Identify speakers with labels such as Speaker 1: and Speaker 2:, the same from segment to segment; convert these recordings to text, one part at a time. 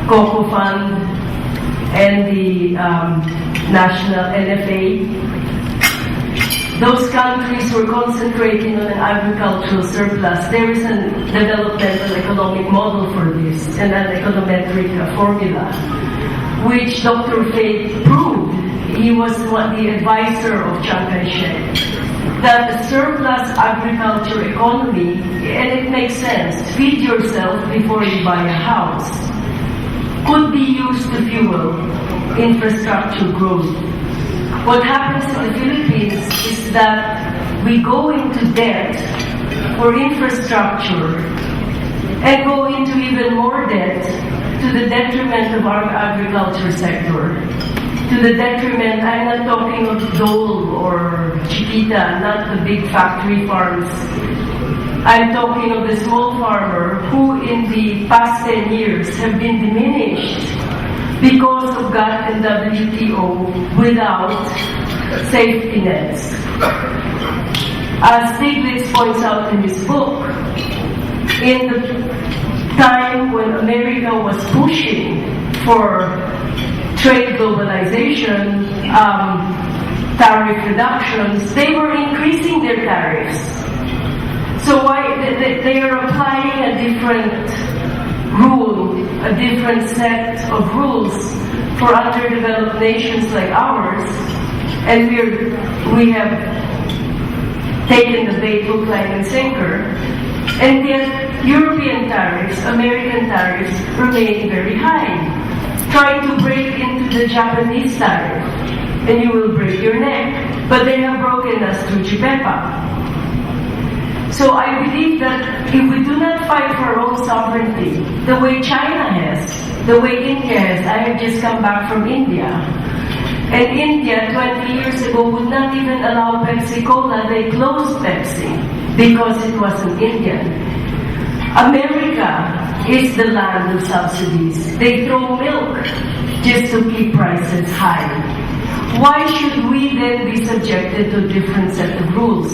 Speaker 1: Coco Fund and the National NFA. Those countries were concentrating on an agricultural surplus. There is a developmental economic model for this, and an econometric formula, which Dr. Fay proved. He was the advisor of Chiang Kai-shek. That a surplus agriculture economy, and it makes sense, feed yourself before you buy a house, could be used to fuel infrastructure growth. What happens in the Philippines is that we go into debt for infrastructure and go into even more debt to the detriment of our agriculture sector. To the detriment, I'm not talking of Dole or Chiquita, not the big factory farms. I'm talking of the small farmer who in the past 10 years have been diminished because of GATT and WTO without safety nets. As Stiglitz points out in his book, in the time when America was pushing for trade globalization, tariff reductions, they were increasing their tariffs. So why they are applying a different rule, a different set of rules for underdeveloped nations like ours, and we have taken the bait, hook, line, and sinker, and yet European tariffs, American tariffs remain very high. Try to break into the Japanese tariff, and you will break your neck. But they have broken us through E.J.A.P. So I believe that if we do not fight for our own sovereignty, the way China has, the way India has, I have just come back from India, and India 20 years ago would not even allow Pepsi Cola. They closed Pepsi because it wasn't Indian. America is the land of subsidies. They throw milk just to keep prices high. Why should we then be subjected to a different set of rules?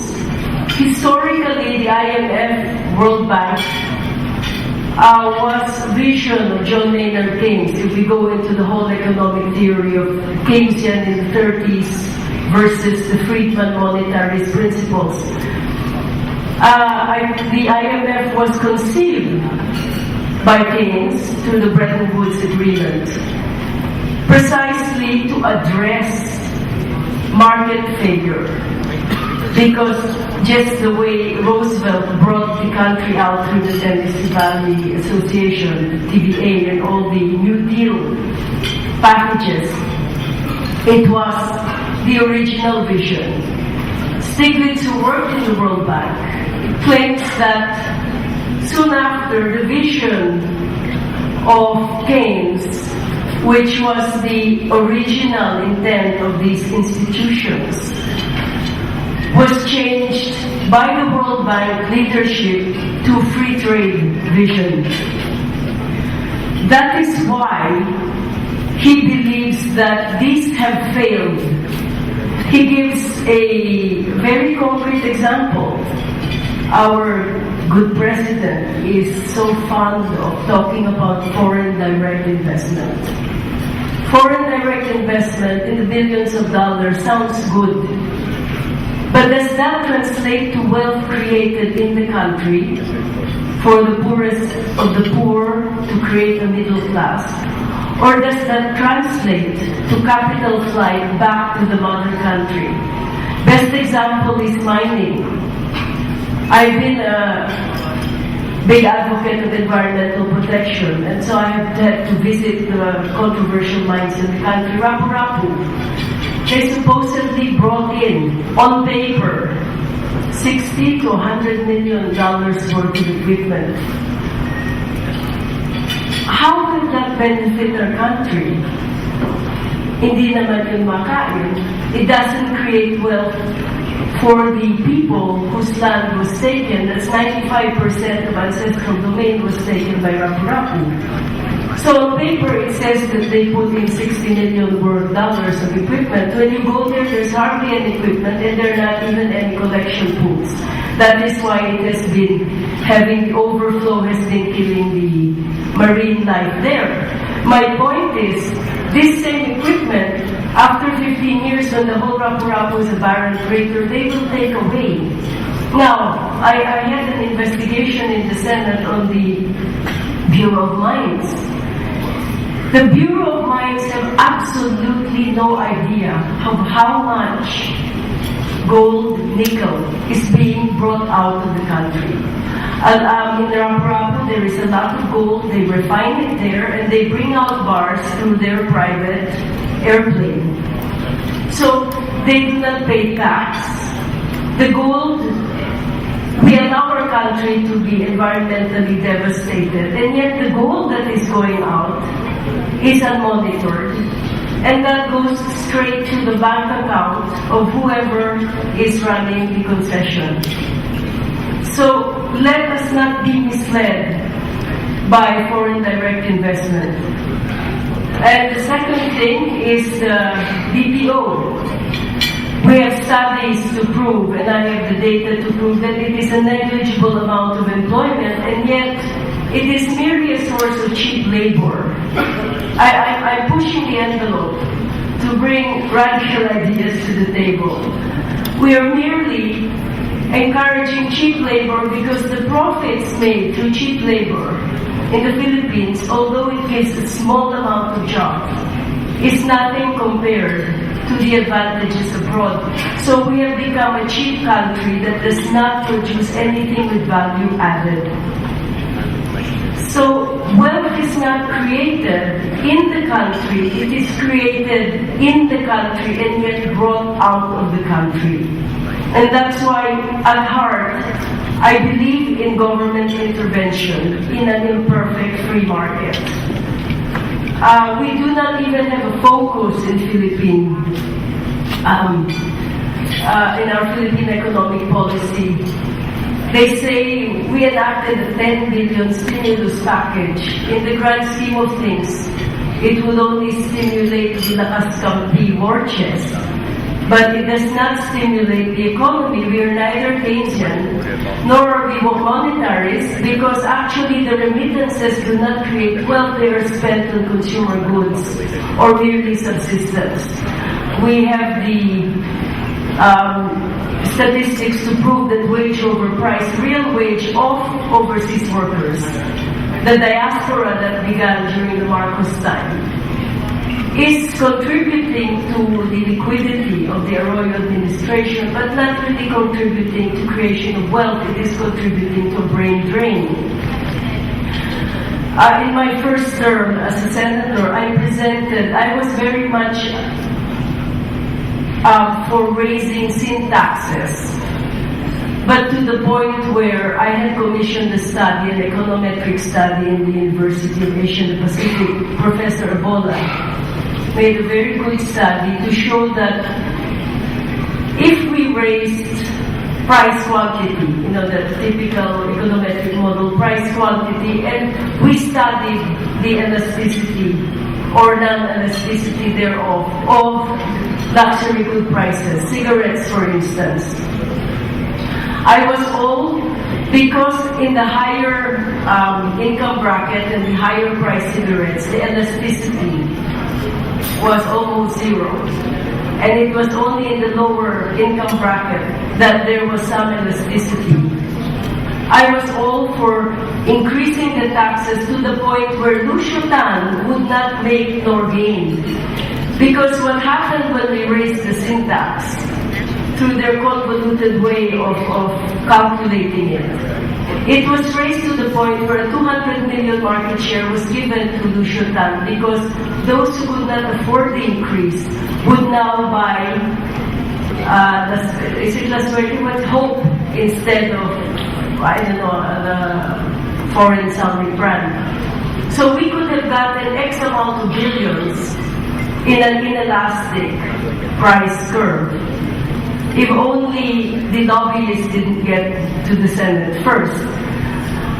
Speaker 1: Historically, the IMF, World Bank, was a vision of John Maynard Keynes. If we go into the whole economic theory of Keynesian in the 30s versus the Friedman monetarist principles, the IMF was conceived by Keynes through the Bretton Woods Agreement, precisely to address market failure. Because just the way Roosevelt brought the country out through the Tennessee Valley Association, TBA, and all the New Deal packages, it was the original vision. Stiglitz, who worked in the World Bank, claims that soon after, the vision of Keynes, which was the original intent of these institutions, was changed by the World Bank leadership to free trade vision. That is why he believes that these have failed. He gives a very concrete example. Our good president is so fond of talking about foreign direct investment. Foreign direct investment in the billions of dollars sounds good. But does that translate to wealth created in the country for the poorest of the poor to create a middle class? Or does that translate to capital flight back to the mother country? Best example is mining. I've been a big advocate of environmental protection, and so I have had to visit the controversial mines in the country. Rapu-Rapu. They supposedly brought in, on paper, $60 to $100 million worth of equipment. How will that benefit our country? Hindi naman yung makain. It doesn't create wealth for the people whose land was taken. That's 95% of ancestral domain was taken by Rapu-Rapu. So on paper, it says that they put in $60 million worth of equipment. When you go there, there's hardly any equipment, and there are not even any collection pools. That is why it has been having the overflow has been killing the marine life there. My point is, this same equipment, after 15 years when the whole Rapu-Rapu is a barren crater, they will take away. Now, I had an investigation in the Senate on the Bureau of Mines. The Bureau of Mines have absolutely no idea of how much gold, nickel is being brought out of the country. In the Rapu-Rapu, there is a lot of gold, they refine it there, and they bring out bars through their private airplane. So, they do not pay tax. The gold, we allow our country to be environmentally devastated, and yet the gold that is going out is unmonitored, and that goes straight to the bank account of whoever is running the concession. So let us not be misled by foreign direct investment. And the second thing is the BPO. We have studies to prove, and I have the data to prove, that it is a negligible amount of employment, and yet it is merely a source of cheap labor. I'm pushing the envelope to bring radical ideas to the table. We are merely encouraging cheap labor because the profits made through cheap labor in the Philippines, although it gives a small amount of jobs, is nothing compared to the advantages abroad. So we have become a cheap country that does not produce anything with value added. So wealth is not created in the country, it is created in the country and yet brought out of the country. And that's why, at heart, I believe in government intervention in an imperfect free market. We do not even have a focus in our Philippine economic policy. They say we enacted a 10 billion stimulus package. In the grand scheme of things, it will only stimulate the lakas kampi war chest. But it does not stimulate the economy. We are neither Keynesian nor are we monetarists, because actually the remittances do not create wealth, they are spent on consumer goods or merely subsistence. We have the statistics to prove that wage over price, real wage of overseas workers, the diaspora that began during the Marcos time, is contributing to the liquidity of the Arroyo administration, but not really contributing to creation of wealth. It is contributing to a brain drain. In my first term as a senator, I was very much for raising sin taxes, but to the point where I had commissioned a study, an econometric study in the University of Asia and the Pacific. Professor Abola made a very good study to show that if we raised price quantity, the typical econometric model, price quantity, and we studied the elasticity or non-elasticity thereof of luxury good prices, cigarettes for instance. I was old because in the higher income bracket and the higher price cigarettes, the elasticity was almost zero. And it was only in the lower income bracket that there was some elasticity. I was all for increasing the taxes to the point where Lucio Tan would not make nor gain. Because what happened when we raised the sin tax, through their convoluted way of calculating it, it was raised to the point where a 200 million market share was given to Lucio Tan, because those who could not afford the increase would now buy Hope instead of, the foreign sounding brand. So we could have gotten X amount of billions in an inelastic price curve, if only the lobbyists didn't get to the Senate first.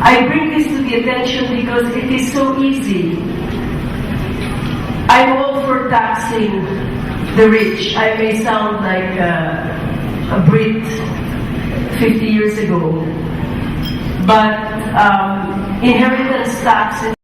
Speaker 1: I bring this to the attention because it is so easy. I'm all for taxing the rich. I may sound like a Brit 50 years ago, but inheritance tax